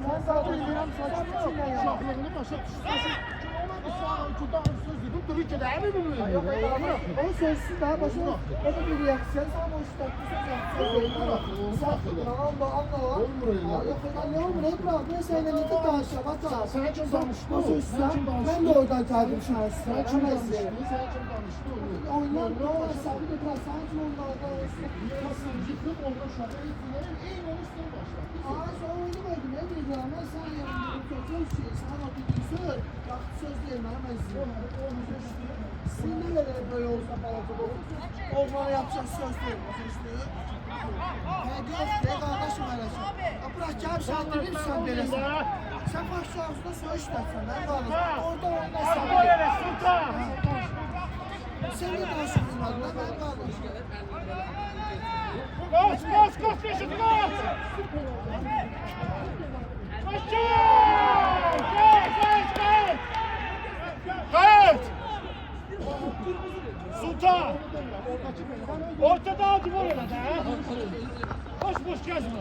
Ben zaten İlhan saçma ya. Şahlığını başa düşürsün. Ona bir sağ uçunda söz dedim. Türkiye'de evi mi? Yok o sözsüz daha başa. O da bir reaksiyon ama işte Allah. Yok ne olur hep bırak. Ben seninle ne danışa bata. Sen için danıştın. Ben de oradan kaldım şansı. Sen için danıştın. Oynar ne olursa bir de biraz sanki onlardan olsun. Nasıl yıkıp orada şu an eğitimlerin en oluştuğunu başlar. Aa sonra oynamaydı ne diyeceğim ama sen yanımda söz şey sana bir söz. Bak söz değil ben Sinirle de böyle olsa balata olur. Oğlana yapacağız söz değil. Diyor ki kardeşim arası. Bırak ya bir saattir bir sen böylesin. Sen başlığımızda söz işlersin. Ben kaldım. Orada oynasın. Sen de danışırsın adına ben kaldım. Koş Reşit koş! Kayıt! Sultan! Ortada adım orada da. Boş gezme.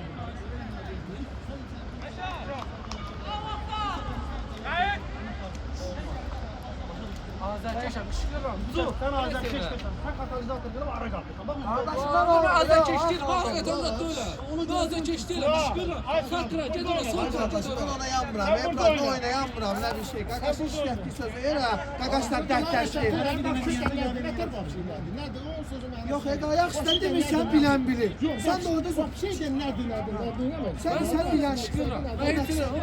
Azerkeş kışkırıram. Sen Azerkeş desən. Sən katalizator dedim ara qaldı. Ama Azerkeş değil. Hakikaten da öyle. Bu Azerkeş değil. Kışkırıram. Sakra gedora sonra. Ben ona yanmıram. Ben burada oynayanmıram. Ne bir şey. Qaqaşın işlətdiyi sözü elə. Qaqaşlar dərdləşdir. Yok qayak istən demişsən bilən bilir. Sən də orada Şeydən nədir? Sən bilən Kışkırıram.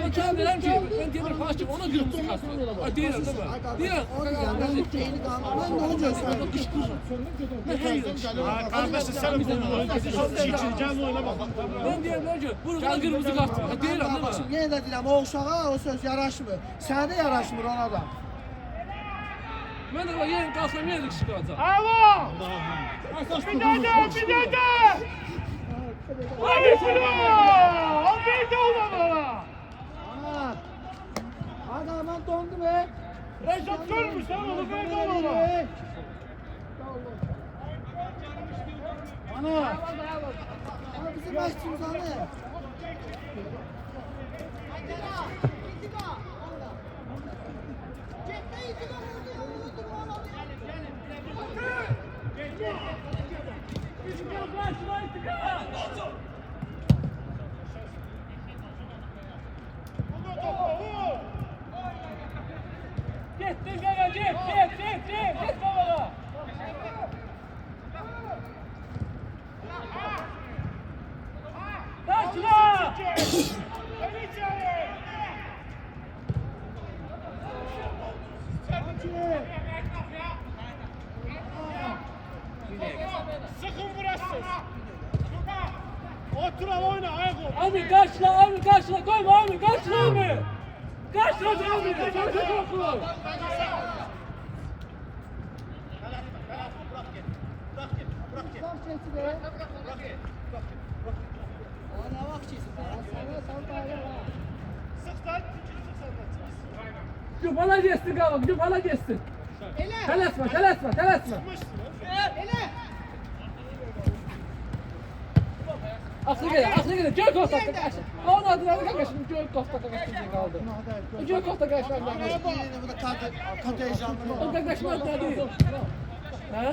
Onu kendilerim ki ben demir faşım ona gürtüm kastım. Değilim değil mi? Değilim. Ben de o gözlerdim. Kardeşim sen bunu çiçeceğim oynama. Ben diyorum ki burada kırmızı kart var. Değilim değil mi? Şimdi yenə də deyirəm, o uşağa o söz yaraşmır. Sənə yaraşmır ona da. Ben de yerin kalsam yerin kışkıracağım. Alo! Bir dede! Hadi şunu! Hadi de ona! Hadi aman dondu be. Reşat görmüş lan onu böyle ona! Ana! Bizim başçımız anı. Gittin gaga git babana! Taşla! Sıkın burası! Otur al oyna ayak ol! Abi kaçla koyma abi kaçla abi. Kaçla abi. Çok korkuyorum. Bana geçsin galiba, bana geçsin. Telasma. Aklı gel. Gök Costa kaç. Onun adına kanka şimdi Gök Costa kaç kaldı. Gök Costa kaç kaldı. Bu da katı heyecanlı. O da kaçmaz da değil. Ha?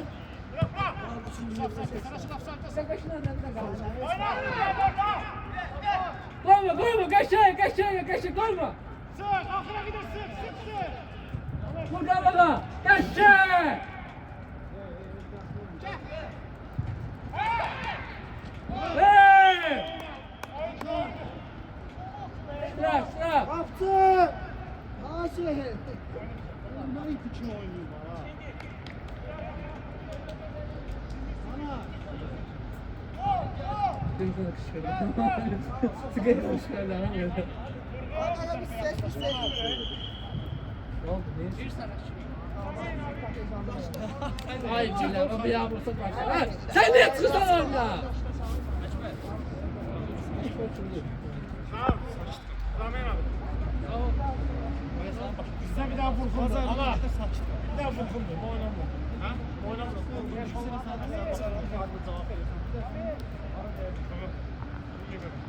Koyma, kaçıyor, koyma. Sık, aklına gider sık. Burada bana, kaçıyor. Hey! Sıra. Kaptı. Aşe. Bunlar ip için oynuyor ha. Ana. Sıkıntı kışkırdı. Ana bir ses. Ne oldu? Ay Cila, ama yağmursa başlar. Sen niye çıkıyorsun orada? Bizden bir daha vurgun da ama bir daha vurgun da oynamıyor. Ha? Oynamıyor. görə.